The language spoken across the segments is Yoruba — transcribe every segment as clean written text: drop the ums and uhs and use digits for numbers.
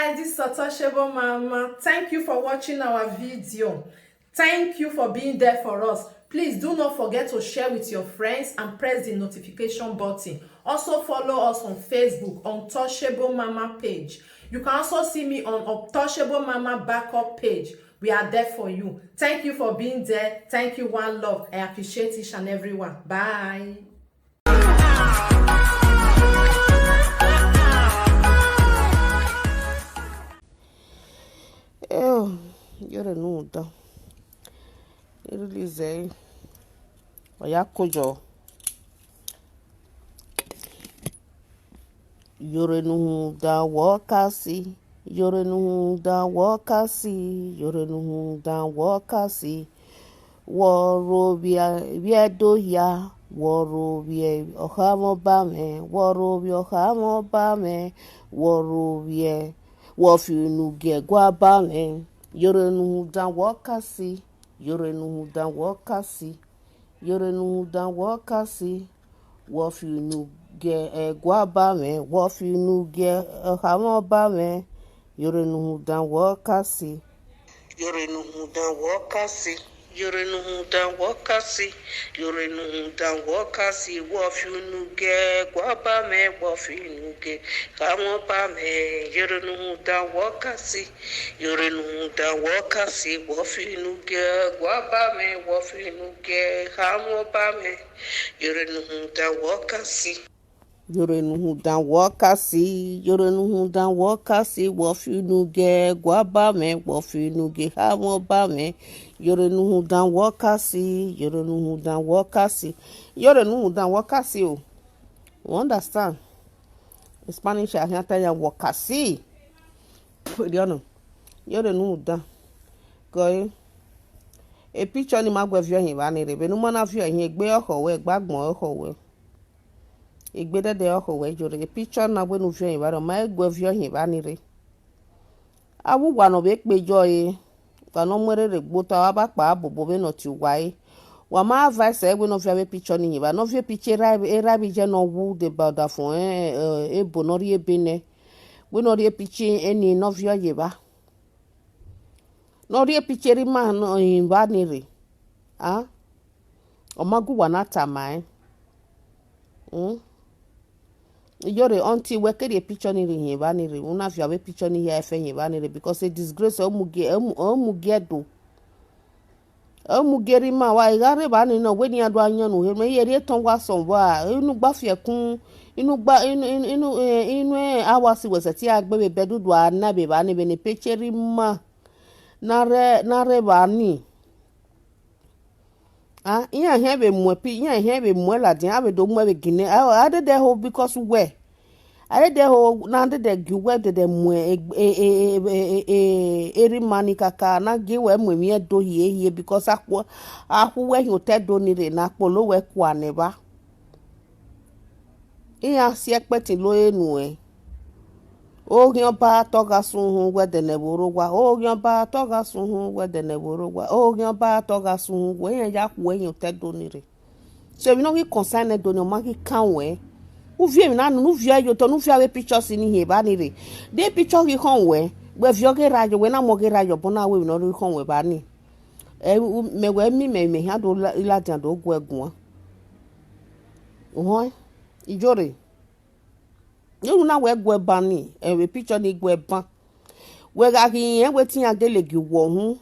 guys, this is Satoshebo Mama. Thank you for watching our video. Thank you for being there for us. Please do not forget to share with your friends and press the notification button. Also follow us on Facebook on Touchable Mama page. You can also see me on Touchable Mama backup page. We are there for you. Thank you for being there. Thank you, one love. I appreciate each and everyone. Bye. Iyore nuda irilize oyakojo Iyore nuda wakasi Iyore nuda wakasi Iyore nuda wakasi woro biedo ya woro bie ohamo bame woro bie ohamo bame woro bie wofinu ge gwa bame Iyore nuda wakasi Iyore nuda wakasi Iyore nuda wakasi wofinu ge gwa bame wofinu ge ohamo bame Iyore nuda wakasi Iyore nuda wakasi Iyore nuda wakasi Iyore nuda wakasi wofinu ge gwa bame wofinu ge ohamo bame Iyore nuda wakasi Iyore nuda wakasi wofinu ge gwa bame wofinu ge ohamo bame Iyore nuda wakasi Iyore nuda wakasi Iyore nuda wakasi wofinu ge gwa bame wofinu ge ohamo bame Iyore nuda wakasi Iyore nuda wakasi Iyore nuda wakasi o. You understand? In Spanish I can tell you wakasi. You know. Iyore nuda. Go. A picture ni magwe vio hin ba ni re be nu mo na vio hin egbe okowe gbagbon okowe. Egbe dede okowe jore. A picture na gbe nu vio hin ba ro ma egbe vio hin ba ni re. Awu gwa no be pejo e. Kano mwere gbota wa ba pa bobo be no ti wai wa ma advice e we no fi picture ni ba no fi picture ra bi je no wu de bada fun e bonori e bene we no ri picture eni no fi oye ba no ri picture ma no in ba ni re o magu wa na tamai Iyore until we carry a picture ni re ba ni re una fi awe picture ni here fe ba ni re because a disgrace o muge do o mugeri ma wa igare ba ni no we ni ado anyan no he me yere ton wa son wa inu gba fi ekun inu awasi we se ti agbe be bedudu ana be ba ni be ni picture ma na re ba ni iya he be mwe la din abe do mwe be gine I did the whole because where I did the whole na did the giwe de mwe eri mani kaka na giwe mwe mi do hie because akwo we hin te do ni re na polo we kwa ne ba iya si ekpeti lo enu Ogyan ba toga sunhun wede ne borogwa ogyan ba toga sunhun wede ne borogwa ogyan ba toga sunhun we yan ya ku eyan te do ni re so we no we concern do ni o ma ki kan we u vie mi na nu vie ayo to nu vie awe pictures ni he ba ni re de picture ki kan we vie oge rajo we na mo ge rajo bona we no ri kan we ba ni me we me ha do ila jan do gu egun Iyore you na we gwe ban ni we picture ni gwe ban we ga ki yen we tin agele gi wo hu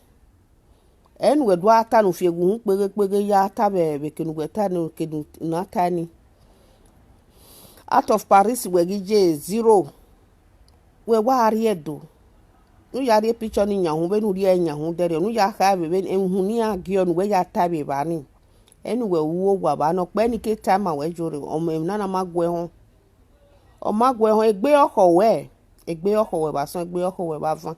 en we do ata no fi egun pere ya ata be kenu we ta no kenu na ta ni out of Paris we gi je 0 we wa ari edo nu ya ri picture ni nyahu be nu ri enyahu dere nu ya ka be enhu ni agi onu we ya ta be ba ni en we wo wa ba no pe ni ke ta ma we jore o me na ma gwe ho o ma gwe ho egbe okowe ba son egbe okowe ba van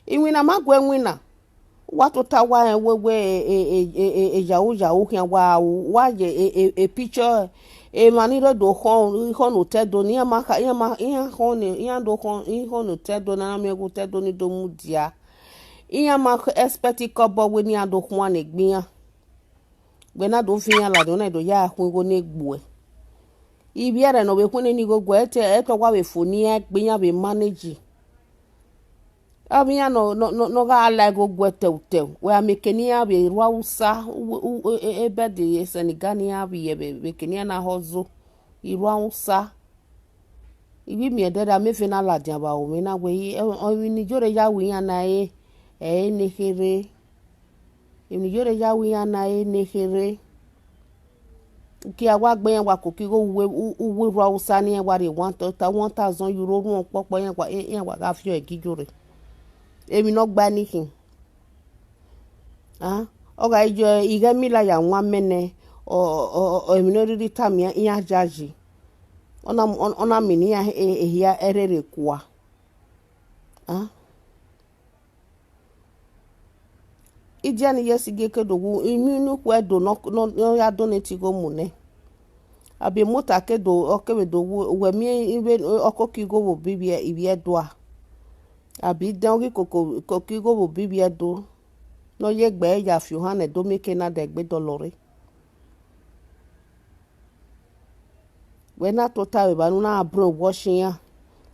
iwina ma gwe nwina wa to ta wa we jawu kian wa je a picture mani do ho no te do ni ma ka ho ni do ho no te do na me go te do ni do mu dia ma expect ko bo we ni do ho an egbin when I don't feel like don't ya go negbo ibiere no be kwene ni gogo eto kwa be foni egbinya be manage abia no ga ala gogo tewtew we amekeni ya be ruausa ebe de senigani ya be keni na hozo iruausa ibi mi ededa mefe na la dia ba o me na we o ni jore ya wi ya na nekere ni jore ya wi ya na nekere ki awa gbe yan wa ko ki go uwe ruausa ni wa re 1000 euro run popo yan wa ga fi o egijore emi no gba nihin oga ijo ige mila ya nwa mene o emi no riri tam ya jaji ona mini ya ehia erere kwa idiani yesige kedogu iminu kwedo no ya donate go mune abi mota kedo okebedo we mi ibe okokigo bo bibie ibie doa abi dan kokigo bo bibie do no ye gbe ya fi han do meke na de gbe dolore we na total ba nu na bro washing ya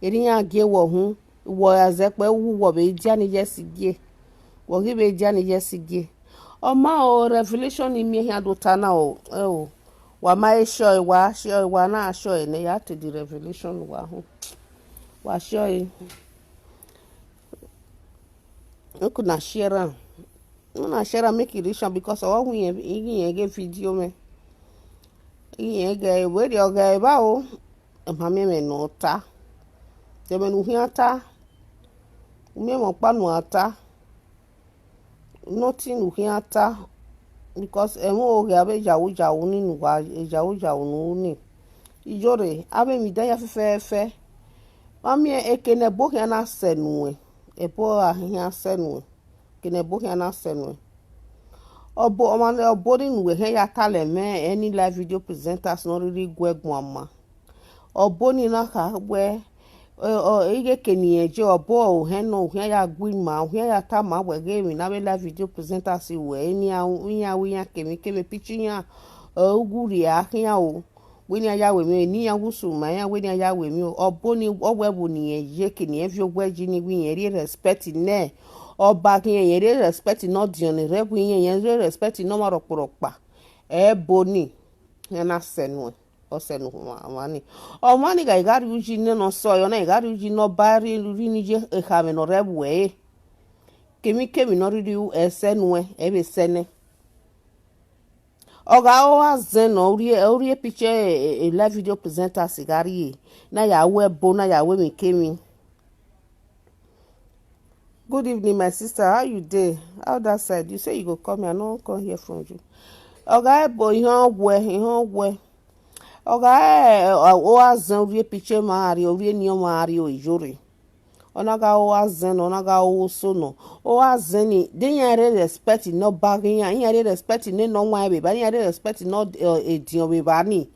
eri ya ge wo hu wo azepe wo be diani yesige wo gi be diani yesige o ma o revelation ni mi ya do tana o wa ma show wa na show ne ya to the revelation wa hu wa show oku na share una share make it reach because of we yin get video me yin get we the guy ba o ma me no ta te me nu hiata me mo pa nu ata nothing nu hiata because o ga be jawu ni nu wa jawu nu ni ijore abe mi dan ya fefe mami ekene bo ya na senu ebo ahia senu kene bo ya na senu obo ni nu he ya tale me any live video presenters no really gwegun ama obo ni na ka we ige keni eje obo o he no he ya gwi ma he ya ta ma we ge mi na be live video presenters we ni ya kemi pichi ya oguri ahia o we ni ya we mi ni ya wusu ma ya we ni ya we mi obo ni owebu ni eje keni evi ogweji ni wi yen respect ne oba kin yen respect no dion rebu yen respect no maroporopa boni na senu osenu mani o mani ga igari uji ne no so yo na igari uji no bari ri ni je e ha me no rebu kemi no ri esenu be sene oga o azen ori picture live video presenter sigari na ya webo na ya we mi kemi. Good evening, my sister. How you dey? How that side? You say you go come here. I no come hear from you. Oga ebo ihan we. Oga o azen ori picture ma ari ori ni o ma ari o Iyore. Onaga o azen onaga o so no. O azen ni den ya respect no bagin ya respect ni no wan be ba ya respect no edion be ba ni.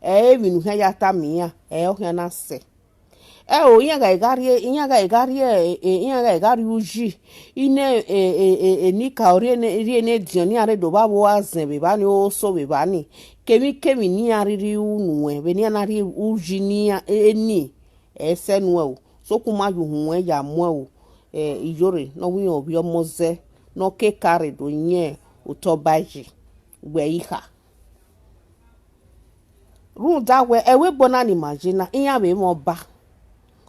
Mi nu ya ta mi ya. O ya na se. O yin ga igari uji ine ni ka ori ne dion ni are do ba bo azen be ba ni o so be ba ni kemi ni ariri unu be ni na ri uji ni eni esenu o so kuma ju hu ya mo o Iyore no wi obi omoze no ke kare do yen utobaji we iha run da we ewe bona ni imagine iya be mo ba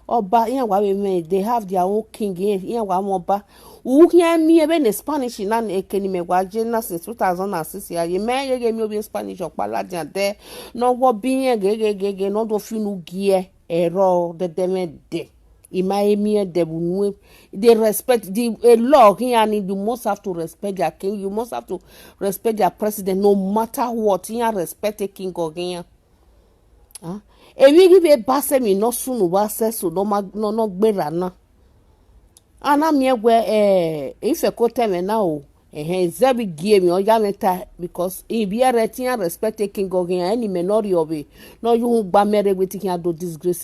oba yan wa me they have their own king yan wa mo ba u yan mi ebe na Spanish na ekeni me gwa je na since 2006 ya ye me ye mi obi Spanish opala dia de no wo bi yan gege no do finu gie ero de ima emi de bunu they respect the law yan you must have to respect their king, you must have to respect their president no matter what yan respect the king of yan ewi give base mi no sunu wa seso no gbera na ana mi egwe ife ko teme na o zebi gie mi o ya meta because e bi are tin respect king ogun any menori obe no you gba mere we tin do disgrace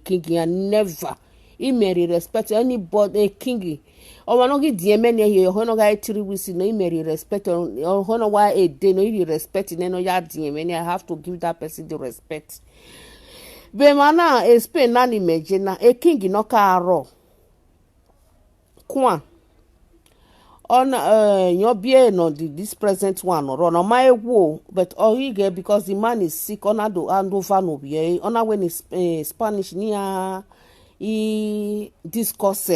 king ya never imeri respect anybody a king o no gi die me ne ye ho no ga 3 weeks no imeri respect o ho no wa a day no you respect ne no ya die me I have to give that person the respect be mana e Spain na ni meje na a king no ka aro kwa on your beer no this present one or on my wo but he get because the man is sick on do and over no be on when is Spanish near he discuss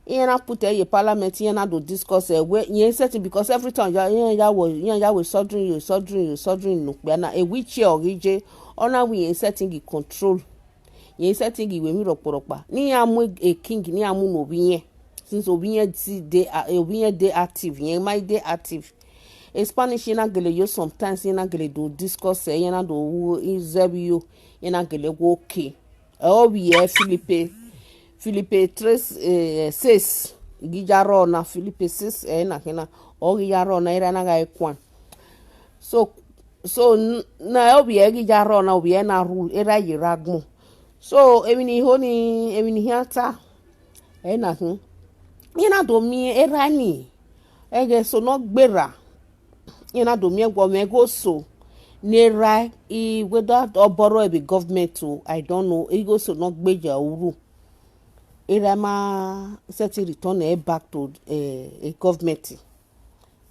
na put a parliament na do discuss we yen set because every time ya we soldering no be na a which orije on we yen setting the control yen setting we mi roporopa ni amu a king ni amu no bi since obinye dey active yen my dey active a Spanish na gele yo sometimes na gele do discuss na do izebio na gele go okay o bi Filipe 3 6 gijaro na Filipe 6 na kena o gijaro na ira na ga ekwan so na o bi gijaro na obi na rule ira yiragmo so emini hiata na na do mi erani ege so no gbera na do mi egwo me go so nera I whether oboro be government to I don't know e go so no gbeja uru era ma set return back to a government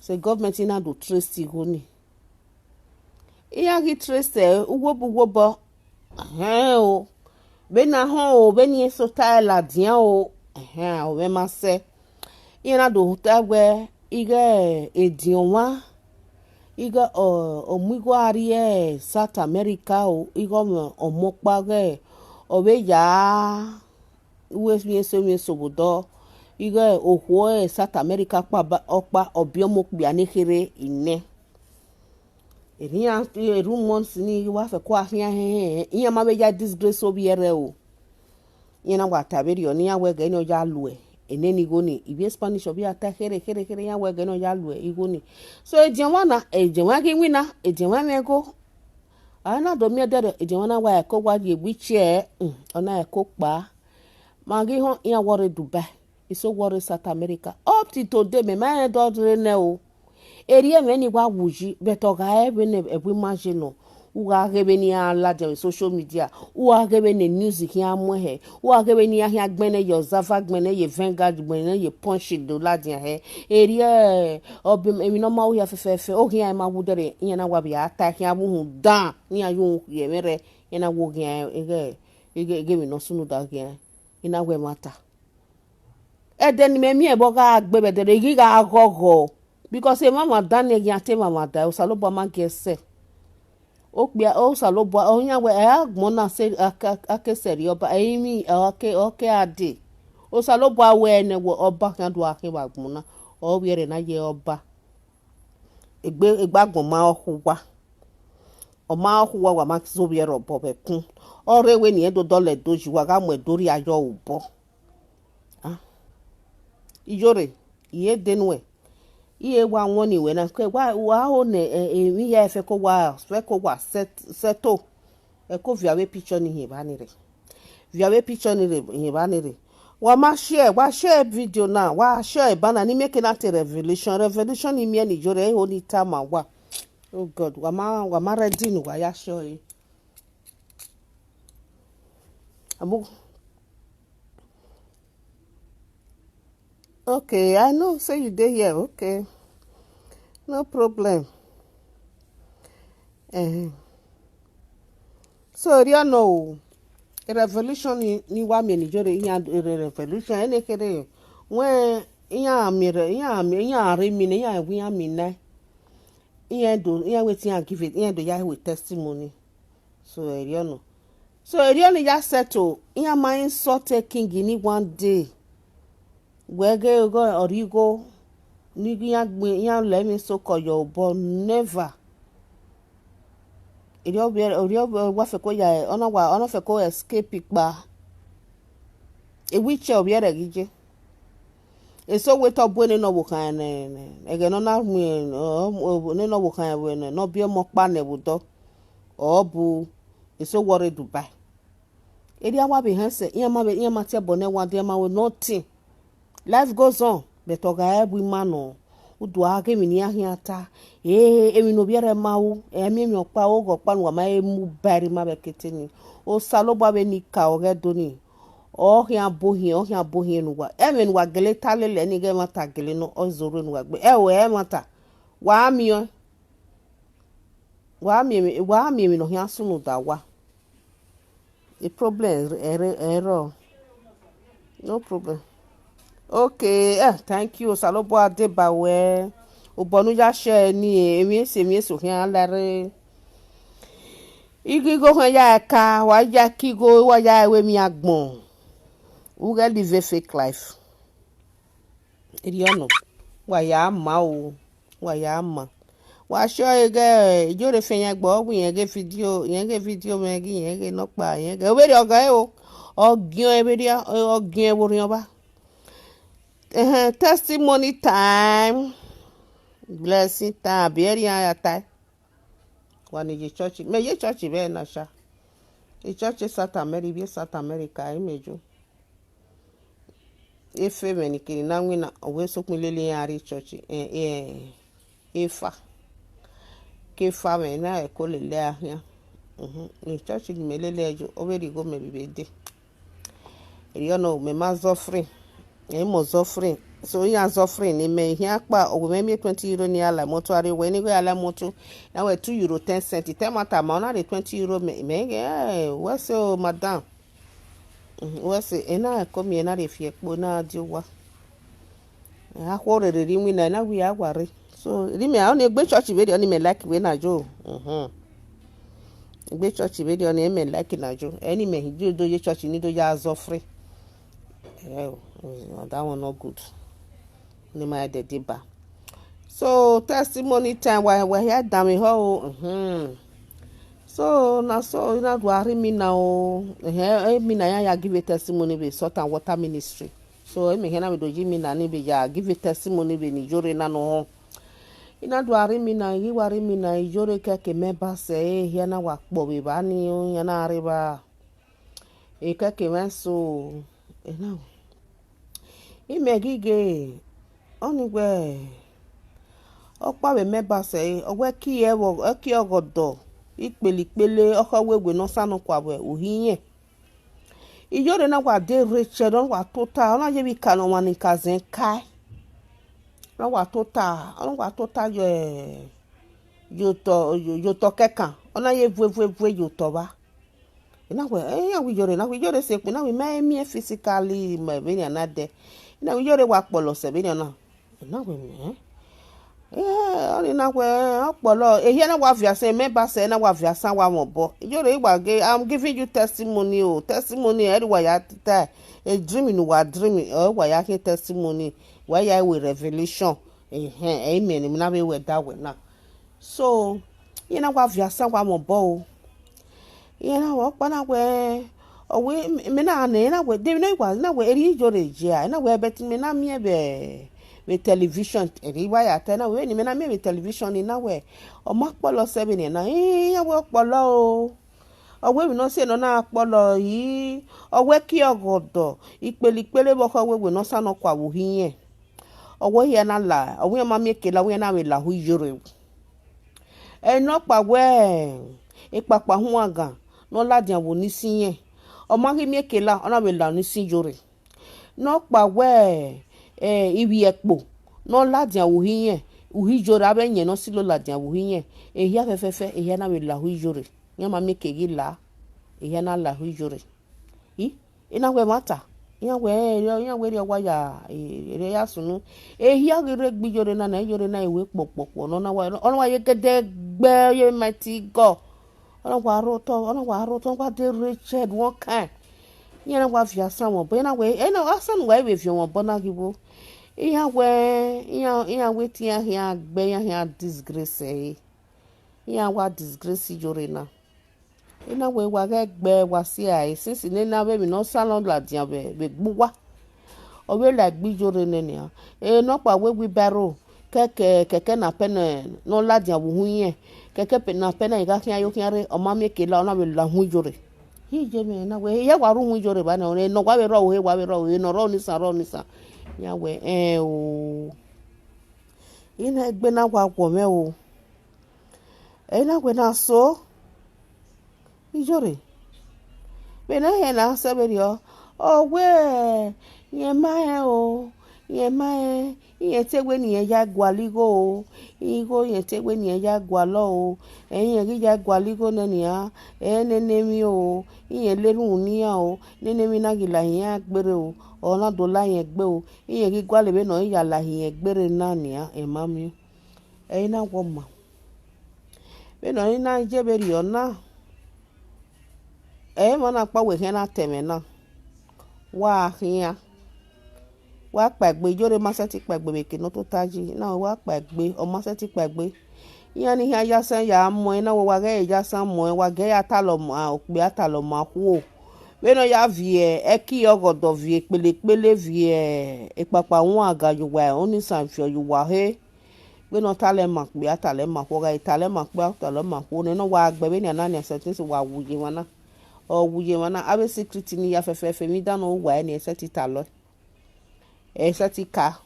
so government na do trace go ni iya gi trace uwo bo o be na ho o be ni so tile dia o o be ma se ina do tagwe ige edionwa ige omigwari South America o ige omokpa ge obe ya we so bodo ige ohwo South America pa okpa obiomokbi anekere ine eriya months ni wa fe kwa hia iya ma be ya disgrace obi ere o ina wa taberi oni ya we ge ni o ja lue eneni goni ibi Spanish obi ata here ya we ge no ya lue igoni so ejenwa gi wina ejenwa mego ana do mi dere ejenwa na wa ko wa ye gbiche ona e ko pa magi ho ya wore Dubai iso wore South America up to today me ma do dre ne o eri me ni wa wuji beto ga ebe ne ebu imagine uga gebe ni ala de social media uga gebe ni news ki amohe uga gebe ni ahia gbene yo zava gbene ye vanguard gbene ye punch do la dia he eri obi emi no ma wo ya fefefe o hia ma wudere nya na wa bia ata hia bu hu da ni ayu ye mere ina wo hia ege mi no sunu da hia ina we mata eden me mi e boga agbebe de gi ga agogo because e mama dan e ya te mama da o salo ba ma gese okpia o salobwa onya we agmona se akeseri oba emi oke ade o salobwa we ne wo oba kan do ake bagmona o wiere na ye oba egbagbon ma ohuwa o ma ohuwa wa ma so wiere obo be kun ore we ni edo dole doji wa ga mo edori ayo ubo Iyore iye denwe iye wa won iwe na ke wa ho ne mi ya fe ko wa seto e ko viawe picture ni he ba ni re viawe picture ni re he ba ni re wa share video na wa share bana ni make na revelation ni mi ni Iyore ho ni tama wa oh god wa ma ready ni wa ya share abu okay I know say you dey here okay no problem so you know revolution ni wa me ni Iyore ya revolution ene kere when ya re mi ne ya wi ami na ya do ya wetin ya give it ya do ya with testimony so you know ya settle ya mind sort king ni one day wege go origo ni ya let me so call your but never orio wa fe ko ya ona fe ko escape pa e wiche obi ere gije eso we to bu ni no wo kan ege no na mu ni no wo kan we no bi mo pa ne wo do obu eso wore Dubai area wa be hanse yama te bone wa de ma we nothing. Life goes on. But oga ebu mano udu age mi ni ahiata emi no biere mawo emi mi opa o go pa no ma emu bari ma beketeni o salogba be ni ka oge doni o hia bohi no wa emi no wa gele talele ni ge mata gele no o zoro no wa gbe we mata wa mi no hia so no da wa the problem error no problem. Okay, thank you. Salobo Adebawe. Ubonu ya share ni emi so hian lare. Igi go ya ka wa ya ki go wa ya we mi agbon. Who get live a fake life? Iriono. Wa ya ma o. Wa ya ma. Wa show ge Iyore fenya gbo ogun yen ge video me gi yen ge no pa yen ge we ri oga e o. Ogion e be dia ogion e wo ri oba. Testimony time, blessing time. Beri ya time. Wani je church. Me ye church be na sha. The church South America, be South America imejo. Efe me ni kiri na nwi na owe sokun lele yari church. Efa. Kefa me na e ko lele ahia. Ni church me lele ejo. Owe ri go me be de. You know me ma zofri. Emo zofri. So ya zofri ni me here pa o me €20 ni ala moto are we ni we ala moto na we €2.10 ten mata ma na de €20 me we so madam we say ena ko mi na de fie po na di wa ha ko re ri mi na we agware so ri me a na gbe church video ni me like we na jo gbe church video ni me like na jo any me do ye church ni do ya zofri. That one not good. So testimony time we here damn ho. So na so na do ari mi na o mi na ya give a testimony be salt and water ministry. So me here na we do give me na ni be ya give a testimony be ni Iyore na no. Ina do ari mi na Iyore ke member say here na wa po be ba ni o ya na ari ba. E ke men so now imegige onigwe okpa we meba se ogwe ki ewo eki ogodo ikpelikpele okowegwe no sanu kwa we uhiye Iyore na wa de reche don wa tota ona je bi kanu wani kazen kai na wa tota yo to kekan ona ye vue yo to ba na we Iyore se pe na we me physically me be na de na Iyore wa polo se be na we oni na we opolo ehia na wa via se member se na wa via san wa mo bo Iyore igbage I'm giving you testimony everywhere ya ta a dream in wa dream wa ya ke testimony wa ya we revelation amen na be we that way na so you na wa via san wa mo bo na wa pa na we owe me na we de no igwa na we eri Iyore je na we bet me na me be television eri wa ya ta na we ni me na me be television ni na we o ma polo se be ni na ya we polo o owe mi no se no na polo yi owe ki ogodo ipelikpele bo ko we no sa no kwa wo hiye owe ya na la owe ma me kela we na we la hu Iyore no pa we ipapa hu aga no ladian wo ni sin o ma gi mi ekela ona we la ni sin Iyore no pa we ibi epo no ladian wo hiyen uhi Iyore abenye no silo ladian wo hiyen ehia fefefe ehia na we la hu Iyore yan ma mi kegi la ehia na la hu Iyore ina we mata yan we ri owa ya ere ya sunu ehia gire gbi Iyore na Iyore na ewe popopo no na wa ye gede gbe ye mighty God ona wa roto wa de Richard one kind yana wa via samo but yana we asan wa we via won bona gibo iya we tia hia gbe ya hia disgrace iya wa disgrace Iyore na ina we wa gbe wa si ai since ne na be mi no salon la dia be gbuwa o we la gbi Iyore ne ni no pa we barrow keke na pene no la dia wo hu yen keke pe na pena iga kian yo kian re o ma mi kela ona be la hu Iyore hije me na we ya waru hu Iyore ba na o no wa we ro no ro ni sa ya we o ina egbe na gwa gwo me o ina gwe na so Iyore be na he na se be rio o we ye ma o ye ma ye tegwe ni ya gwaligo o igo ye tegwe ni ya gwalo o eyin ye ya gwaligo na ni a nene mi o iye lerun ni a o nene mi na gila yin agbere o ona do la yen gbe o iye gi gwale be no ya la yin agbere na ni a e ma mi eyin na wo ma be no ni na je be ri ona mo na pa we hen na teme na wa hian wa pagbe Iyore ma se ti pagbe be ke no to taji na wa pagbe o ma se ti pagbe yan ni ya san ya mo na wa ge ya san mo wa ge ya ta lo mo ope ata lo ma ku o we no ya vie ki ogodo vie pele vie papa won aga yu wa oni san fi yu wa he we no ta le ma pe ata le ma ku ga ita le ma pe ata le ma ku ne no wa gbe be ni na ni se tin wa wuye wana o wuye wana abe secret ni ya fefe mi da no wa ni se ti ta lo ti ka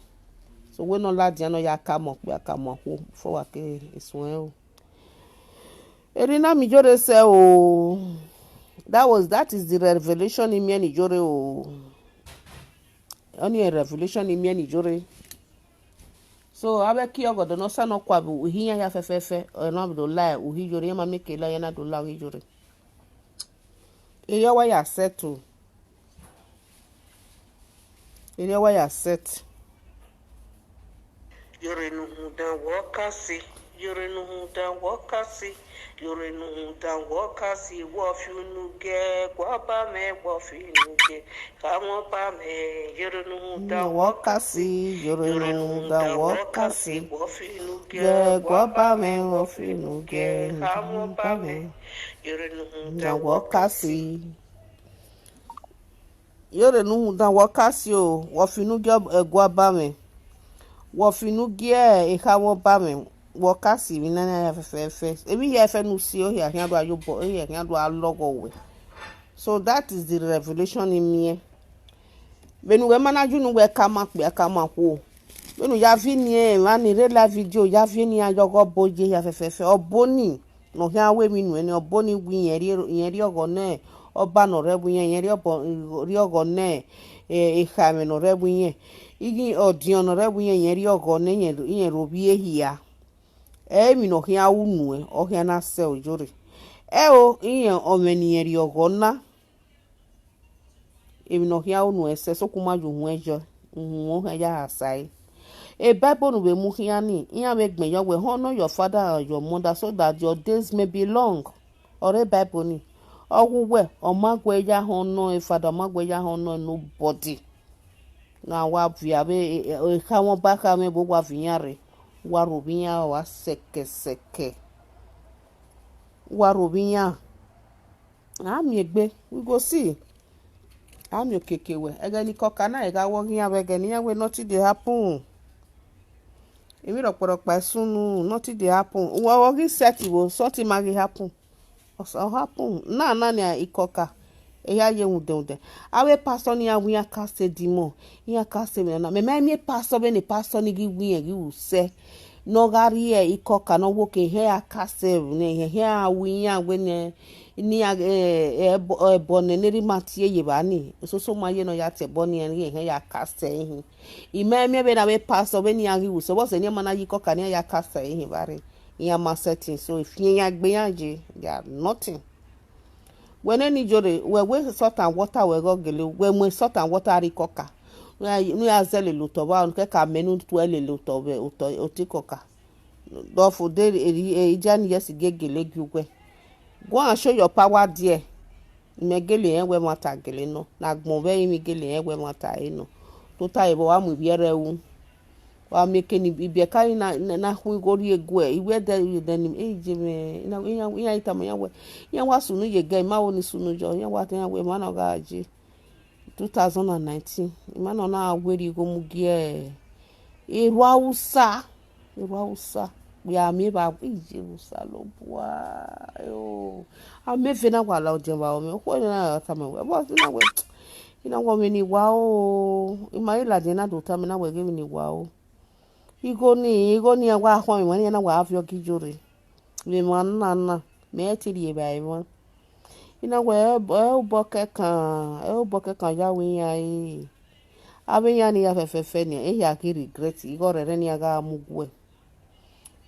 so we no la dia no ya ka mo pe aka mo ku fo wa ke esun o erina mi Iyore se o that is the revelation in me and Iyore o only a revelation in me and Iyore so abe ki ogodo no sa no kwa bu uhinya ya fefe no do lie uhi Iyore ma make la ya na do la uhi Iyore eya wa ya settle eya wa ya set Iyore no dan wakasi Iyore no dan wakasi Iyore no dan wakasi wo fi nu ge kwa ba me wo fi nu ge ka mo ba me Iyore no dan wakasi Iyore no dan wakasi wo fi nu ge kwa ba me wo fi nu ge ka mo ba me Iyore no dan wakasi Iyore no dan wakasi o wo fi nu ge egwa ba me wo fi nu ge e ka mo ba me wakasi mi na ya fefe ebi ya fe nu si o ya do ayobo ya do alogo we so that is the revelation in me benu we manaju nu we ka ma pe aka ma ku benu ya vi ni e ma ni re la video ya vi ni ayogo boje ya fefe oboni no ya we mi nu eni oboni wi yen ri ogo na oba no re bu yen ri ogo na e ka me no re bu yen igi odion no re bu yen ri ogo na yen ro bi ehia mi no hia unu o hia na se Iyore o iye omeni eri ogona mi no hia unu ese so kuma ju hu ejo hu ya asai Bible no be mu hia ni iya be gben yo we honor your father and your mother so that your days may be long ore Bible ni ogwuwe o magwe ya honor father magwe ya honor nobody na wa via be ka won ba ka me bo wa viare wa robinya wa seke wa robinya ami egbe we go see ami okekewe ege ni koka na ega wo hin abege ni we nothing dey happen emi roporo pa sunu nothing dey happen wo gi set wo something ma gi happen so happen na ni ikoka eya ye unde awe pastor ni awi aka se dimo ya ka se na me pastor be ni pastor ni gi wi gi use no gari e ikoka no wo ke he aka se ne he awi ya we ne ni bone ne ri matie ye ba ni so ma ye no ya te bone ni he ya ka se hin me be na we pastor be ni agi use wo se ni ma na ikoka ni ya ka se hin bare ya ma setting so if ya gbe ya je ya nothing when any Iyore we salt and water we go gele we salt and water ri koka nu ya zele lo to ba nke ka menu to ele lo to be oti koka do for dey ejani yes gegele gwe go and show your power there me gele yen we mata gele no na gbon be mi gele yen we mata e no to ta ibo wa mu biere wu wa make ni ibe kai na hu go ri egwe iwe de ni eje me na ita mo yawe yan wa sunu ye ga ma wo ni sunu jo yan wa tan we ma na ga ji 2019 ma na aweri go mu gie eru Hausa ya mi ba Jerusalem wa yo ame fina kwa la ojemba o me ko na ta me we bo na we ina wo me ni wa o ima ila de na do ta me na we ge ni wa o igo ni agwa ho mi ni na wa afio kijore me man na me ti ri ba e mo ina we e bo ke kan ya we ya e abe ya ni ya fefefe ni e ya ki regret igo re ni aga mugwe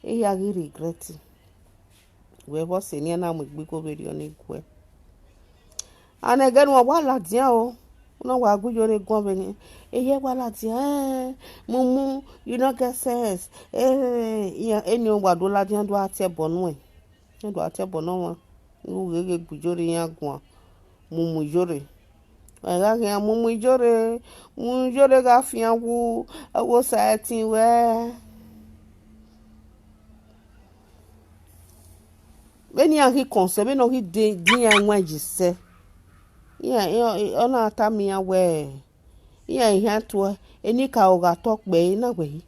e ya ki regret we bo se ni na mo gbe ko be ri oni gwe and again Wahala dia o una wa gujore gon be ni e ye Wahala dia mumu you no get sense ya eni o wa do la dia do atebonu e do atebonu won u gege gujore yan gon mumu jore aga ya mumu jore ga fian wo sa tin we beni an ki konse be no ki din ya nwa jise ya ona ata mi ya we ya ihe to eni ka o ga to pe na we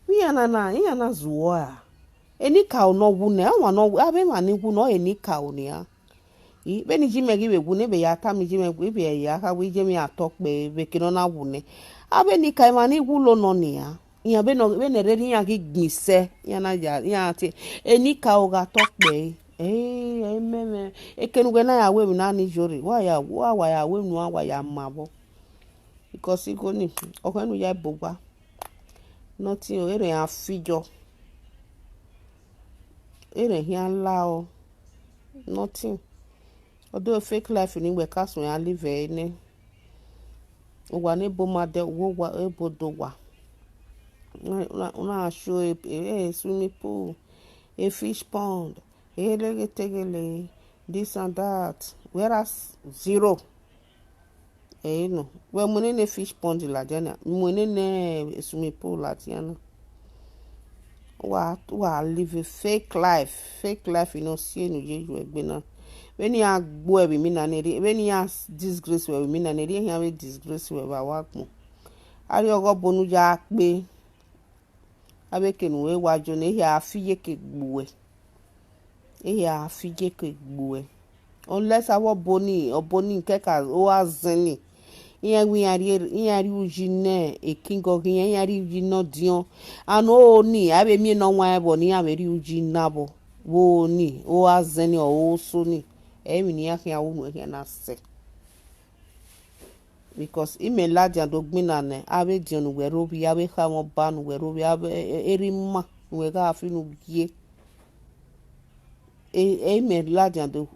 ya na zuo a eni ka o no wu na wa no abe ma ni wu no eni ka o ni a i beni ji me gi we wu ne be ya ata mi ji me wu be ya ka we je mi ato pe be ki no na wu ne abe ni ka ma ni wu lo no ni a ya be ne re ni ya ki gbise ya na ya ti eni ka o ga to pe meme ekenugwe na ya we mi na ni jore wa ya we nu wa ya mabo because iko ni okenu ya bogba nothing o ere ya fijo ere hian la o nothing although fake life ni we kasun ya live ne o wa ne bo ma de wo wa ebodo wa una show a swimming pool a fish pond tegele this and that whereas zero no we money ne fish pond la jana money ne swimming pool la tiana wa live a fake life you know see no jeju egbe na when you agbo e bi mi na ne when you disgrace we mi na ne ri here we disgrace we ba wa pon ari ogo bonu ja pe abekenu we wajo ne ya afiye ke gbuwe ya fije ke gbuwe unless awo boni keka o azeni iyan wi ari uji ne e king of iyan ari uji no dion and o ni abe mi no wan ebo ni aberi uji nabo wo ni o azeni o so ni mi ni akin awu no here na se because ime ladia do gbina ne abe dion we robi abe kha mo ba nu we robi abe erima we ga afinu bie me ladia do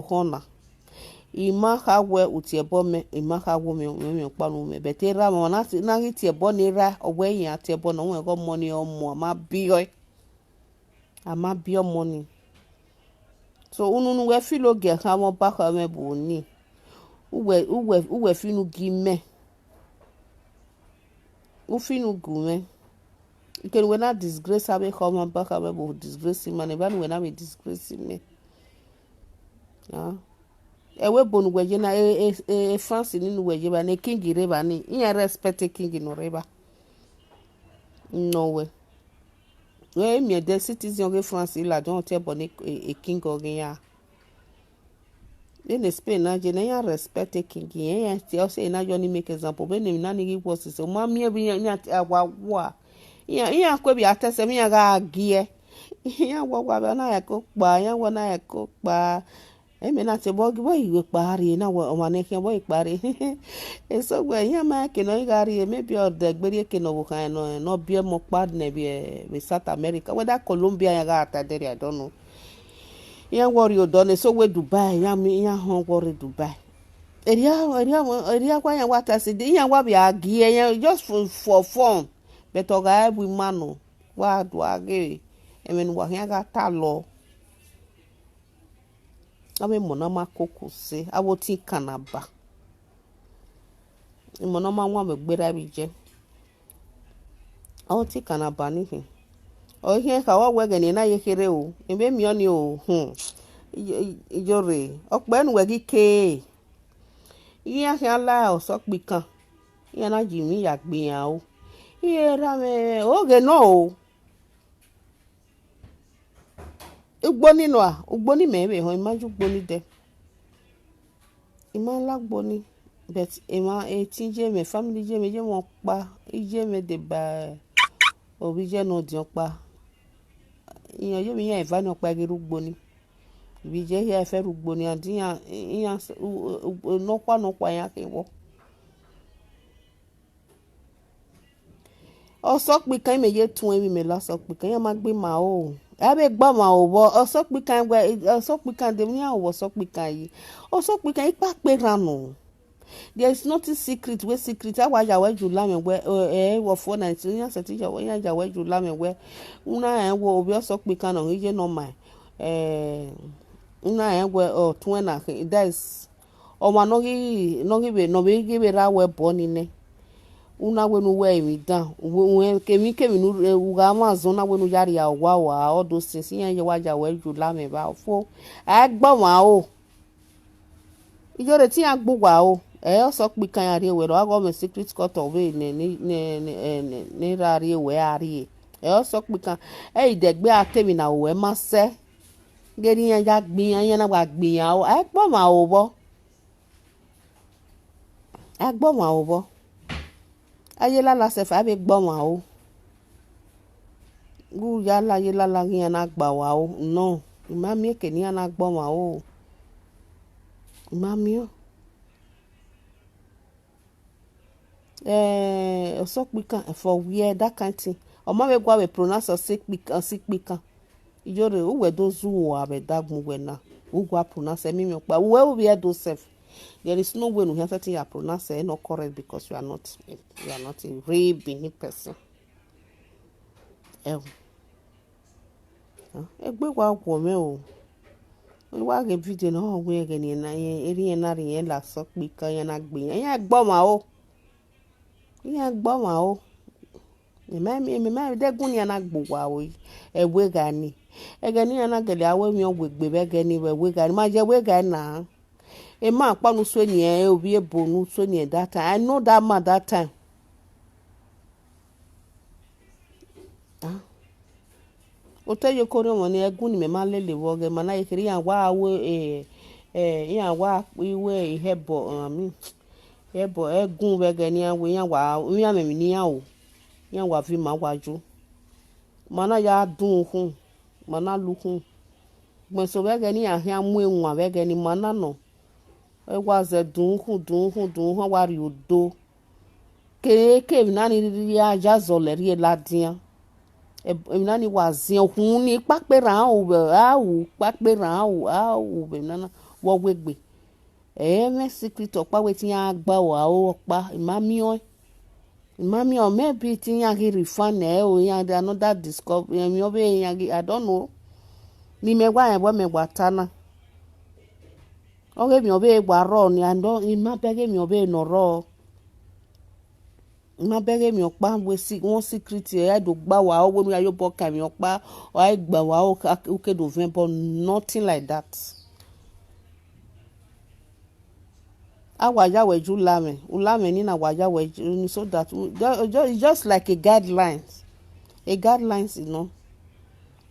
hona ima ha we utiebo me ima ha wo me pa no me betera mo na tiebo ni ra owe yan tiebo no we go money omo ama bio money so unu we filo ge ha mo ba ka me bo ni uwe finu gi me u finu gu me because when I disgrace abe come back abe bo disgrace man even when I be disgrace me ewe bonu weje na France ni nu weje ba na king reba ni in respect king no reba no way we me the citizen of France la don te boni a king ogiya in Spain na je na respect king ya ti o say na jo ni make example be ni na ni was so ma mi bi ya agwa iya kwe bi atese mi ga gie iya wa na ya ko pa ya wa na ya ko pa emi na te bo iwe pari na wa ma ne ke bo ipari eso gwe ya ma ke no igari maybe o de gberi ke no kan no bi mo pa ne bi South America whether Colombia ya ga ata there I don't know ya worry o don so we Dubai ya mi ya hon worry Dubai area kwa ya wa ta se ya wa bi agie ya just for fun but oga ebu manu wa do age emen wa ya ga ta lo abe mona makoko se awoti kanaba mona ma wa me gbera bi je awoti kanaba ni hin o hin ka wa wege ni na yekere o ebe mi oni o Iyore ope nu wegi ke iya kan la o so pikan iya na ji mi ya gbe yan o Iyera me oge no o ugboni no a ugboni me we ho imaju ugboni de ima la gboni but ima tinje me family je me je won pa ije me de ba obi je no di pa iyan yo mi yan eva no pa geru gboni bi je ya fe ru gboni adiyan iyan no kwa yan ke wo o so pe kan me ye tun emi me la so pe kan yan ma gbe ma o abe gba ma o bo o so pe kan de mi yan o so pe kan yi o so pe kan ipa pe ranu there is nothing secret we secret awa ya we ju la me we wo for 19 yan se ti ya we ju la me we una wo obi o so pe kan no je no my una we o tun na that is o ma no gi be ra we bo ni ne una we no we mi down we kemi nu uga ma zo na we no yari ya wa all those things yan ye wa ja we ju la me ba fo a gbo wa o Iyore ti a gbo wa o o so pe kan ari we ro go me secret court of we ne rari we ari o so pe kan idegbe atemi na we ma se geri yan ja gbin yan na wa gbin ya o a gbo ma o bo aye la se fa be gbo ma o gu ya la ye la yan na gba wa o no imami ke ni na gbo ma o imami o so pikan for where that kind thing o ma we gwa we pronounce o sick pikan Iyore u we do zu o abe dagmu we na u gwa pronounce mi pa we will be do self. There is no way you have to your pronounce not correct because you are not a real Benin person. Egbe wa wo me o. Wa ge video no we ge ni na eri na ri yen la so pe kan yen na gbe yen gbo ma o. Yen gbo ma o. Me degun ni na gbo wa o. Ewe ga ni. Ege ni na gele awe mi o gbegbe be ge ni we ga ni ma je we ga na. A man panu so ni obi ebonu so ni that time. I know that man that time. O te yo kore mo ni egun ni me ma lele wo ge mana ikiri yan wa awe yan wa iwe ihebo hebo egun we ge ni awe yan me ni yan o yan wa fi ma waju mana ya dun hun mana lu hun mo so we ge ni yan mu enwa we ge ni mana no was a dun wari odo ke nani ri aja zole ri ladian nani wazin hun ni papera o papera o be nana wo wegbe me secret opa wetin agba wa o opa imami o maybe tin yan ki refine o yan another discover mi obe yan I don't know ni me gwa tana oge mi obe gwa ro ni ando ima bege mi obe no ro ima bege mi opa we won secret e do gba wa o mi ayo boka mi opa o ai gba wa o ke do vin but nothing like that awaja we ju ulame ni na waja we so that just like a guidelines you know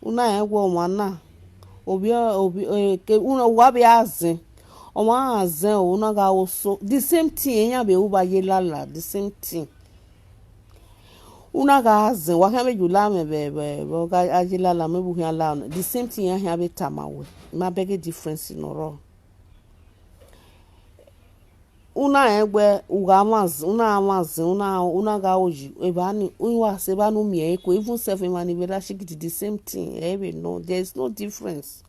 una wo wana obi ke una wa be azin o ma azin o na ga so the same thing yan be u ba ye lala the same thing una ga azin wa kan be ju la me be ga ajila la me bu yan la the same thing yan be tamawe ma beg difference no ro una egbe ugamaz una ga oji ebani unwa se ba no mi ko even self man be that shit the same thing we know there is no difference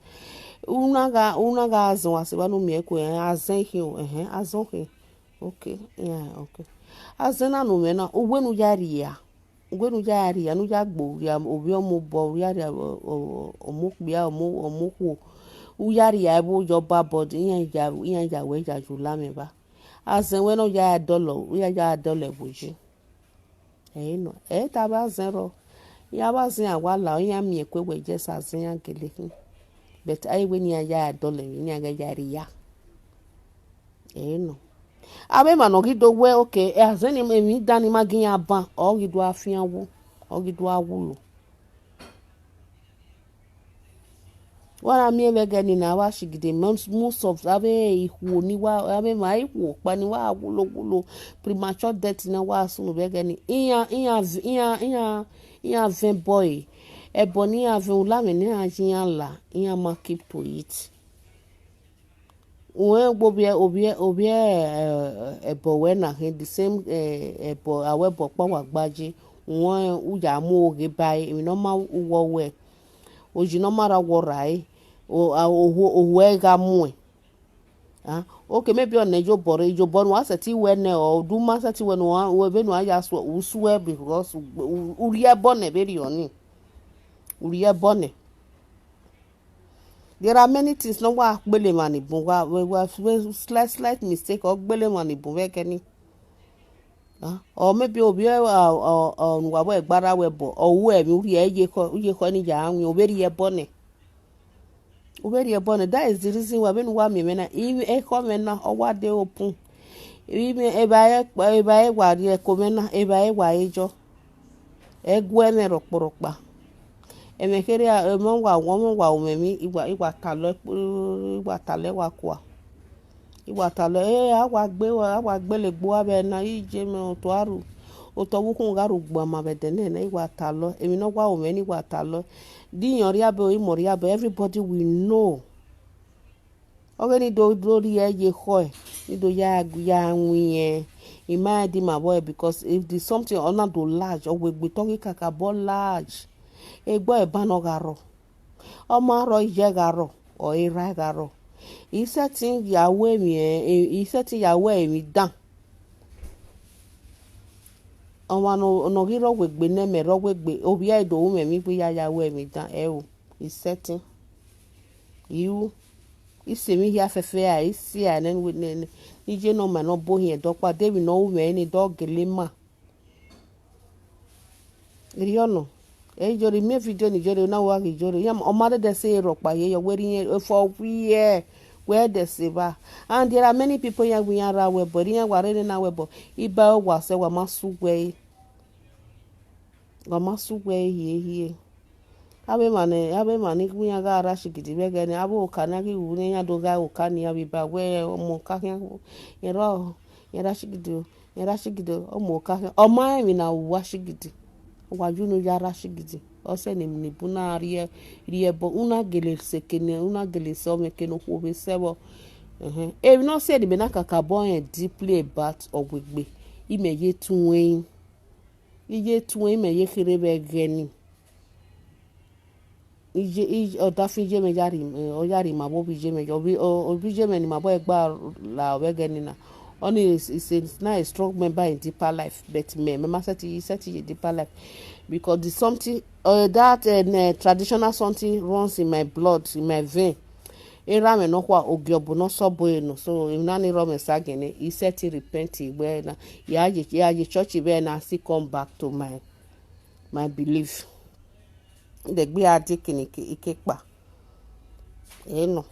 una ga azon se ba no mi ko azan he azon he okay yeah okay azana no me na ugwenu yari ya no ja gbo ya obi omo bo yari omokbia omokwo uyari ya bo joba body yan ja we ja ju la me ba azen we no ya dollar we ya dollar boji no ta ba zero ya ba zin awala yan mi ekwe we je sa zin yan kele but ai we ni ya dollar ni ya ga ya no abe ma no gido we okay azen ni mi dani magin aban o gido afian wo o gido awulo Wara mi evegeni na wa shigide most of ave ihu ni wa ave ma ihu pa ni wa gulo premature death na wa sunu vegeni iya ven boy eboni ave ulame ni ajiya la iya ma keep to it we obi ebo we na the same ebo awebo pa wa gbaje won uya mu oge bai mi no ma uwo we oji no mara wo rai o ga mu okay maybe on ejo boro wa seti we ne o du ma seti we no we be no aya so usuwe because uriye bone be ri oni uriye bone. There are many things no wa gbele mani bun wa slight mistake o gbele mani bun we keni or maybe obi wa bo egbara we bo owo emi uri eye ko ni ja anwi oberi e bone that is the reason why when wa me na even e ko me na o wa de open even e ba e wa ri e ko me na e ba e wa ejo e gwe me roporopa e me kere e mo wa o me mi igwa talo wa kwa igwa talo awa gbele gbo abe na ije me to aru o to wukun garu gbo ma be de na igwa talo emi no wa o me ni igwa talo di yori abe o imori abe everybody will know ogeni do ri ye ho ni do ya nwie ima di ma boy because if the something ona do large or we talking kaka bo large egbo e ba no garo o ma ro ije garo o ira garo isetting yawe mi dan ọwa no giro wegbe ne me ro wegbe obi e do me mi pe ya we mi dan o isetting you ise mi ya fefe a isi a nen we ne ije no ma no bo here dokpa debi no me ni dogele ma riono e jori me video ni jori na wa ki jori yam o ma de say ro pa ye yo weri for we where the seba and there are many people here we are we body yan ware na we bo iba wa se wa masugwe hie abe mane ku yan ga ara shigidi be gani abo kana ki wu ne yan do ga o kani abi ba we mo ka yan yera shigidi o mo ka o ma mi na wa shigidi wa junu yara shigidi o se ni buna rie bo una gele so me ke no ko be sebo e no say the benaka ka bon deeply about ogwegbe imeye tunwen imeye kere be geni ije odafije me yari ma bo bije me obije me ni ma bo egba la we geni na only is not a strong member in deeper life but me set a deeper life because the something that traditional something runs in my blood, in my vein. Era me no kwa ogiobu no so bueno so nani ro me sagene he set to repent where na ya church be na still come back to my belief the gbe adikini ikepa no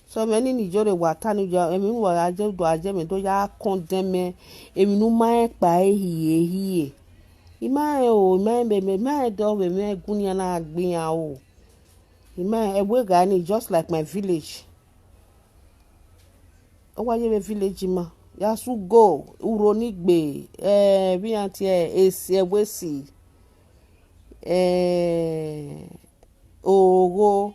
so many ni jore wa tanu jo emi wa aje me do ya condemn me emi nu ma pa hie ima me do we me gunya na agbian o ima egbe gani just like my village o wa ye village ma ya su go uro nigbe bi anti esi egbesi ogo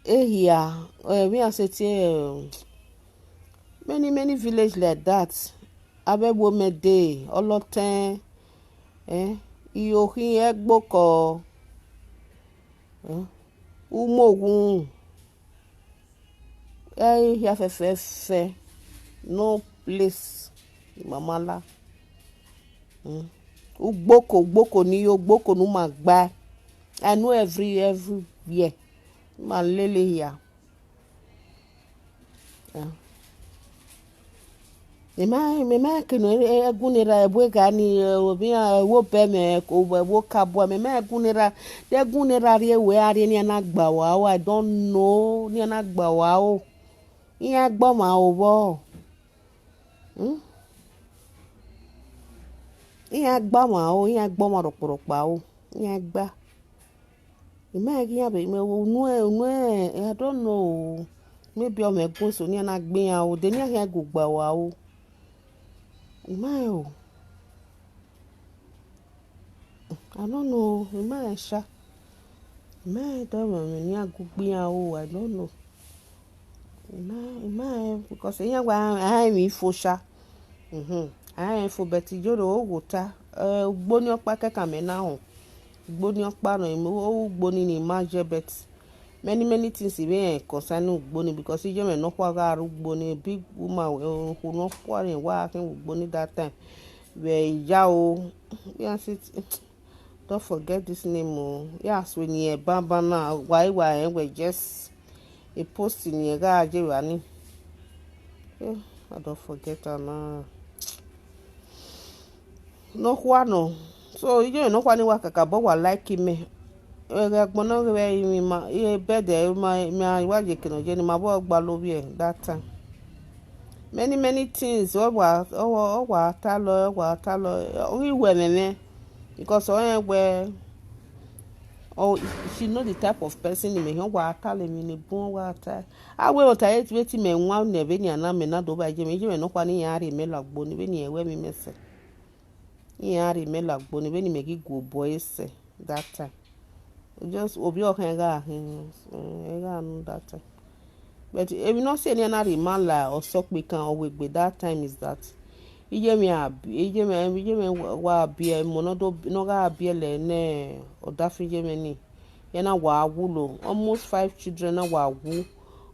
ehia we are saying many village like that abegbo mede oloten iyohin egboko umogun ya fefe no place mamala ugboko ni yo gboko nu ma gba I know everywhere ma lele here me ma ke no egunira ebwega ni obi wo be me ko wo kabo me ma egunira rie we ari ni na gba wa I don't know ni na gba wa o iya gbo ma o bo iya gba ma o iya gbo ma roporopa o iya gba Imagine ya be me no I don't know. Maybe o me go so ni na gbin a o de ni ahia go gba wa o. My I don't know. My sha. My don't me ni agbin a o. I don't know. My because ya wa I mi fo sha. I fo beti joro o go ta. Gbo ni opa keka me na ho. Gbo ni opa no mi o gbo ni ma je bet. Many things even concerning Ugboni because he just no kwaga Ugboni big woman who no quarry working Ugboni that time. Where Yao, yes, don't forget this name. Oh, yes, when you Bamba now, why we just a post in your garage, running. I don't forget her now. No one, so you don't know what you work about like him. Gbona we mi ma e bede ma waje kino je ni ma bo gba lobi e that time many things o wa ta lo o we meme because o yen we oh she know the type of person me o wa ta le mi ni bon wa ta awe o ta yet weti me nwa na be ni ana me na do ba je me no kwa ni ya re me lagbo ni be ni ewe mi mese ni ya re me lagbo ni be ni me gi go boy se that time just obi okenga ega no that time but if you not say any other man la or sok we can or we that time is that ije me wa bia monodo no ga bia le ne odafi je me ni ye na wa wulo almost 5 children na wa wu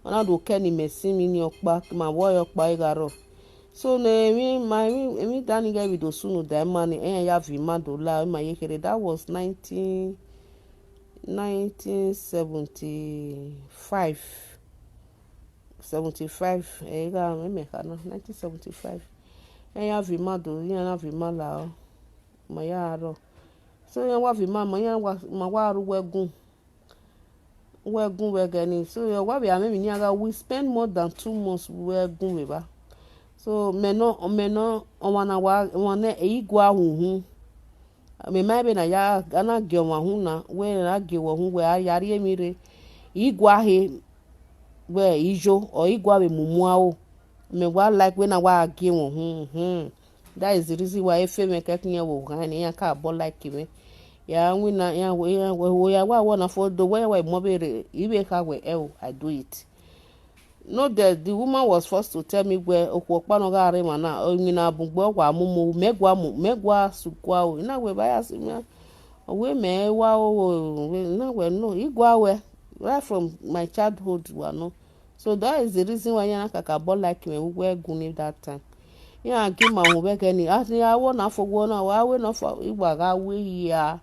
ona do keni mesin mi ni opa ma wo opa igaro so na mi dani ga bi do sunu da man ya vi ma do la ma ye kere that was 1975 ega me kana 1975 ya vi ma do ya na vi ma la ma ya ro so ya wa vi ma ya wa ru wegun wegani so ya wa bi amemi ni aga we spend more than 2 months wegun we ba so meno ona wa na igwa huhu me mai be na ya ana ge wa hu na we na ge wo hu we ayari emire igwa he we ijo o igwa we mumua o me wa like we na wa ge wo hu that is the reason why efe me kekin wo kan ya ka bo like me ya we na ya we ya wa na for the way we mo be ibe ka we I do it. No, the woman was forced to tell me where okwopa no ga re mana onyi na bugbo kwa mumu megwa sukwa o na we baya simia we me wa o na we no igwa we right from my childhood wa no so that is the reason why yana kaka ball like me we guni that time ya gi ma hu be keni ati awo na fogwo na wa we no for igwa ga we ya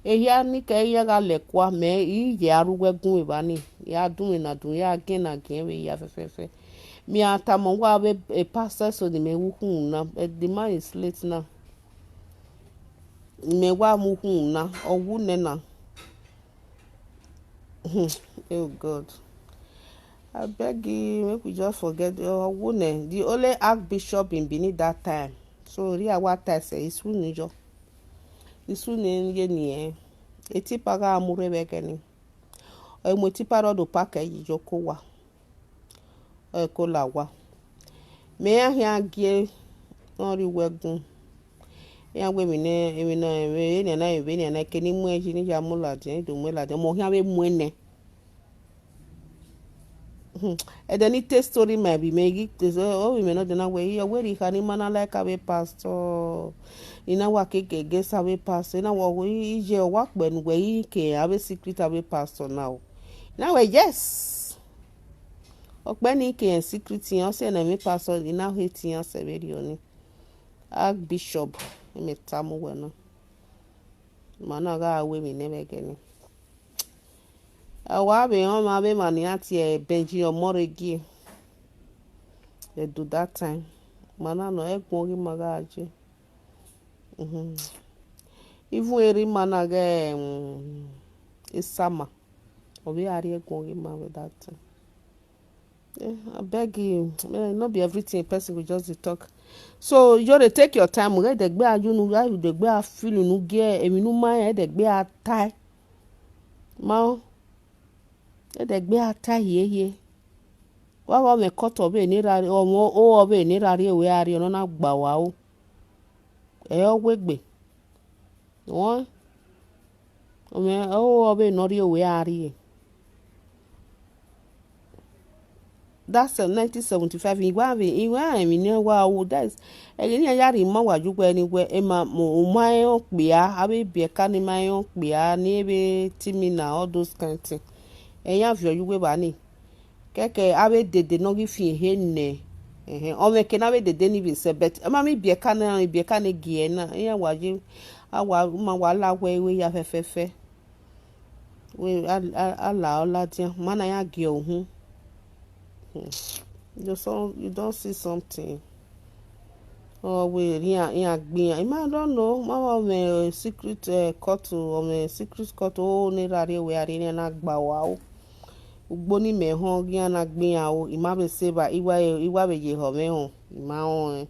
ehia ni ke ya ga lekwa me ije arugwe gun ibani ya dun na dun ya gen na gen we ya fefefe mi atamo wa be a pastor so the me wu na the man is late now me wa mu na owu ne na oh god I beg you make we just forget owu ne the only archbishop in Benin that time so ri awa ta say isu nijo isu ne ye ni eti paga amure begeni o mo ti paro do paka yi joko wa ko la wa me ahia gie ori wegun ya gbe mi na keni mu eji ni ya mula de do mu la de mo hia be mu ene e de ni test story me bi me gi o we me no de na we yo we ri kani mana like a pastor ina wa keke ge sabe pastor ina wa we je wa pe nu we ke abe secret abe pastor now we yes okpeni ke secret yan se na me pastor ina hate yan se be ri oni archbishop me tamu we no mana ga we mi ne be geni awa be on ma be mani ati benji omoregi they do that time mana no egbon ri magaje even eri mana ge isama obi ari egbon ri ma with that time I beg you not be everything person will just talk so you dey take your time we dey gbe ajunu ya dey gbe afilu nu ge emi nu ma e dey gbe atai ma de gbe ata ye wa me koto be ni rari o be ni rari we ari no na gba wa o wegbe won o me o be no ri we ari that's 1975 igwa mi ni wa o that's ni yari mo wa ju pe ni we e ma mo ma e pe abi bi ka ni ma e pe ni be timi na all those kind thing eyan fi oju we ba ni keke abe dede no gi fi he ne o me ke na be dede ni bi se bet ma mi bi ka na gie na eyan wa ji awa ma wa la we ya fefefe we ala ola dia mana ya gie ohun you don't see something oh we yan gbin I don't know mama me secret court o me secret court o ni rari we ari ni na gba wa o ugbo ni me hon gian na gbin a o ima be seba iwa be je ho me hon ima on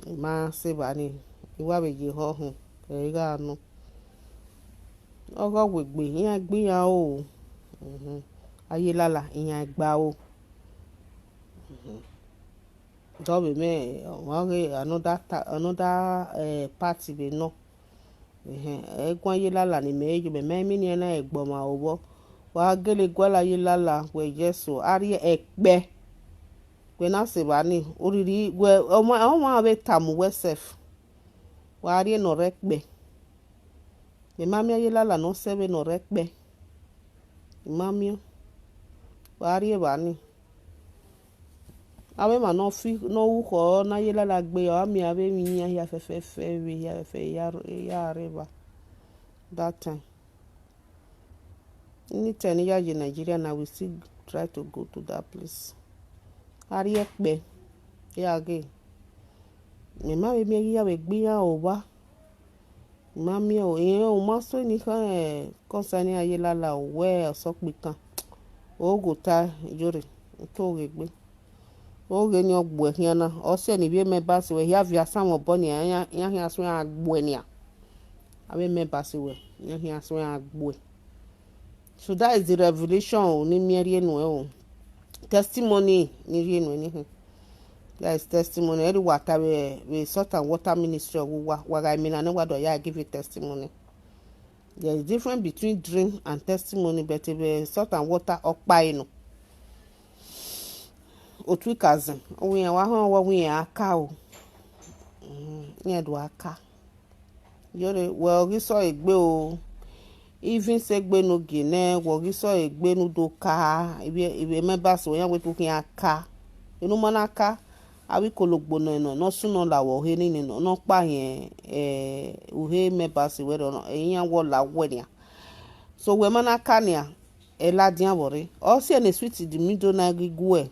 ima seba ni iwa be je ho hon e ga no ogo wegbe yan gbin a o aye lala yan gba o do be me wage another party be no egwan aye lala ni me ju be me mi ni na egbo ma owo wa gele gwala ye lala we jesu ari ekpe we na se ba ni oriri we o ma be tamu we sef wa ari no rekpe me mami ye lala no se be no rekpe mami wa ari ba ni abe ma no fi no wu ko na ye lala gbe o mi abe mi ya fefefe we ya fe ya reba that time anytime you are in Nigeria now we still try to go to that place ari ekpe ya ge me ma be mi ya we gbin ya o ba ma mi o o ma so ni kan concern aye lala o we so pe kan o go ta Iyore to ge gbe o ge ni ogbo ehian na o se ni bi me ba se we ya via sam obo ni ya so agbo ni a abe me ba se we ya so agbo so that is the revelation ni mieri enu testimony ni ri enu ni that is testimony every water we salt and water ministry of wa ga mi na ne wado ya give you testimony. There is difference between dream and testimony, but if salt and water okpa inu otu cousin we wa ho wa we aka o ye do aka Iyore well gi so egbe o even se gbe no gine wo gi so egbe nu do ka ibe members we yan we to kin aka inu mo na aka abi kologbo no suno la wo he ni no pa yen uhe members we do yan wo la we ni so we ma na aka ni a e la dian bore o se na sweet di middle na gigu e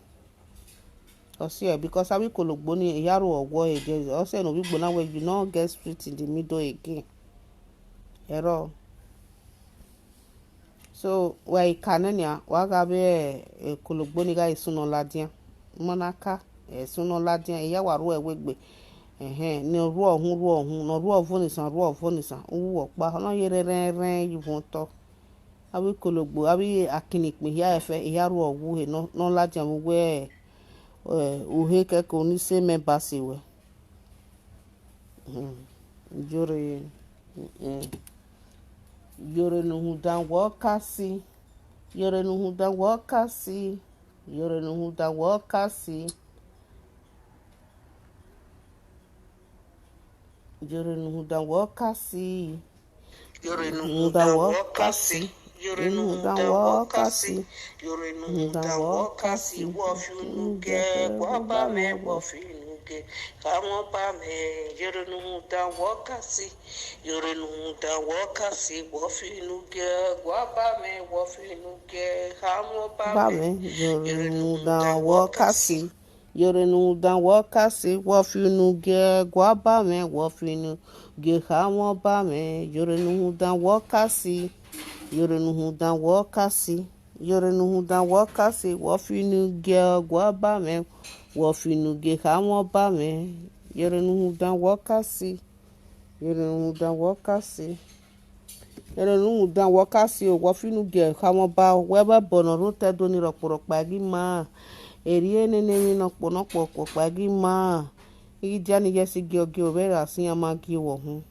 o se because abi kologbo ni yaro owo e je o se no bi gbo na we you no get sweet in the middle again ero so we kanania wa ga be kologbo ni ga isuno ladian monaka isuno ladian iya wa ru ewegbe ni ru ohun no ru ovonisan owu opa ona yere ren yivon to abi kologbo abi akinipin ya efe iya ru owu he no ladian we uhe keke oni se members we Iyore Iyore no hu dan wo kasi Iyore no hu dan wo kasi Iyore no hu dan wo kasi Iyore no hu dan wo kasi Iyore no hu dan wo kasi Iyore no hu dan wo kasi Iyore no hu dan wo kasi wo fi nu ge wo ba me wo fi nu ge kawon ba me Iyore no hu dan wo kasi Iyore no hu dan wo kasi wo fi nu ge wo ba me wo fi nu ge kawon ba me Iyore no hu dan wo kasi Iyore no hu dan wo kasi wo fi nu ge wo ba me wo fi nu ge kawon ba me Iyore no hu dan wo kasi Iyore no hu dan wo kasi Iyore no hu dan wo kasi wo fi nu ge wo ba me wo fi nu ge kawon ba me Iyore no hu dan wo kasi Iyore no hu dan wo kasi Yore nu dan wakasi o wafinu ge kamo ba weba bono rute do ni roporo pagi ma. Erie nene mi no pono poko pagi ma. Igi jani yesi ge oge obere asin amagi wo hu.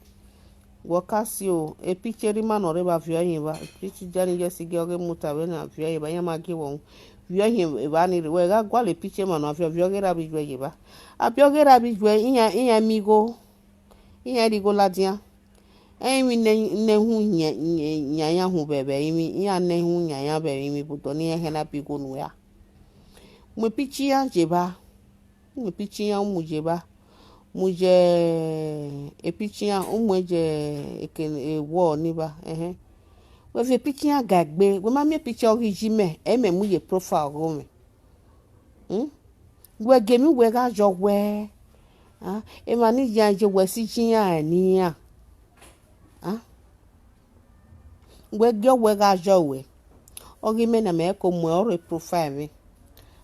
Wakasi o e picture ma no reba via yin ba. Pichi jani yesi ge oge muta we na via yin ba yamagi wo hu. Via yin ba ni we ga gwa le picture ma no via ge rabi jwe ye ba. Abioge rabi jwe iya migo. Iya rigo ladia. Emi ne hu nyanya hu bebe imi ya ne hu nyanya bebe imi buto ni ehena bigo nu ya mu pichi ya jeba mu pichi ya mu jeba mu je e pichi ya mu je e wo ni ba we fe pichi ya gagbe we ma me pichi origime e me mu ye profile go me we gemi we ga jo we e ma ni ya je we si chin ya ni ya we gyo we ga jo we ogi me na me ko mo ore profile me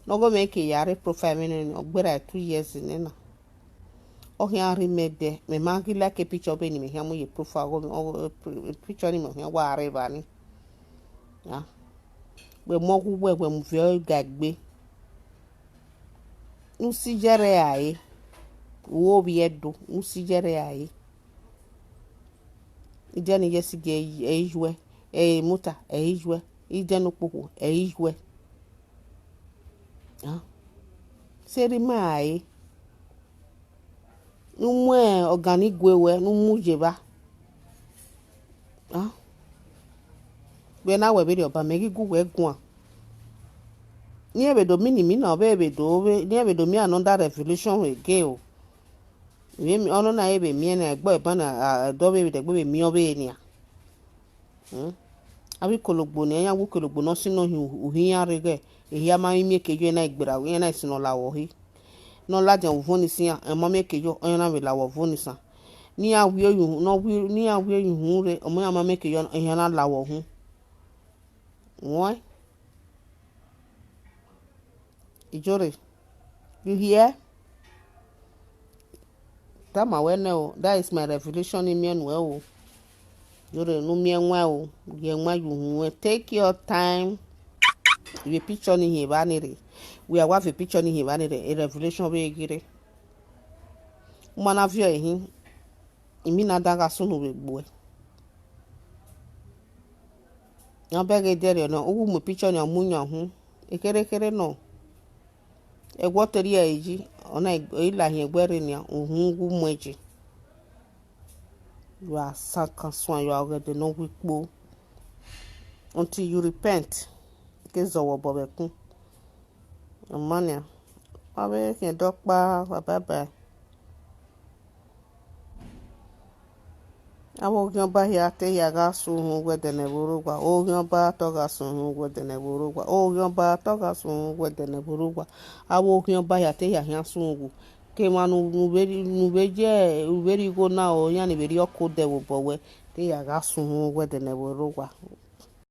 no go me ke yare profile me no ogbera 2 years ni na ogi ari me de me ma gi like picture be ni me ya mo ye profile go picture ni me ya wa are ba ni we mo gu we mo fi gagbe usi jere ai wo bi edo usi jere ai ijani yesi ge ejwe muta ejwe idenu popo ejwe seri mai numwe organigwe we numu jeba we na we be oba megi gu we gun ni ebedo mini mi na obedo ni ebedo mi another revolution we ge o we mi ono na ebe mi na egbo eba na do be de gbe mi obe ni abi kologbo ni ya wu kologbo no sino uhiya rege ehia ma mi kejo na igbera we na sino lawo hi no la jan voni sia e ma me kejo onye na we lawo voni sa ni awi oyun no wi ni awi oyun re omo ya ma me kejo ehia na lawo hu why Iyore you hear that my we no that is my revelation in me no o Iyore no me nwa o ye nwa you hu take your time we picture ni he ba ni re we are wa picture ni he ba ni re a revelation be gire mana vio ehin imi na daga sunu we gbo na bege dere no owu mu picture ni amunya hu ekere no egwo tori eji ona ila hin egbere ni ohun gu meji you are sakanso you are already no wipo until you repent ke zowo bobekun amania abe ke dokpa baba awo gyoba ya te ya ga su hu wedene burugwa o gyoba to ga su hu wedene burugwa o gyoba to ga su hu wedene burugwa awo gyoba ya te ya su hu ke manu nubeje uberi go na o ya ni beri okude wo bowe te ya ga su hu wedene burugwa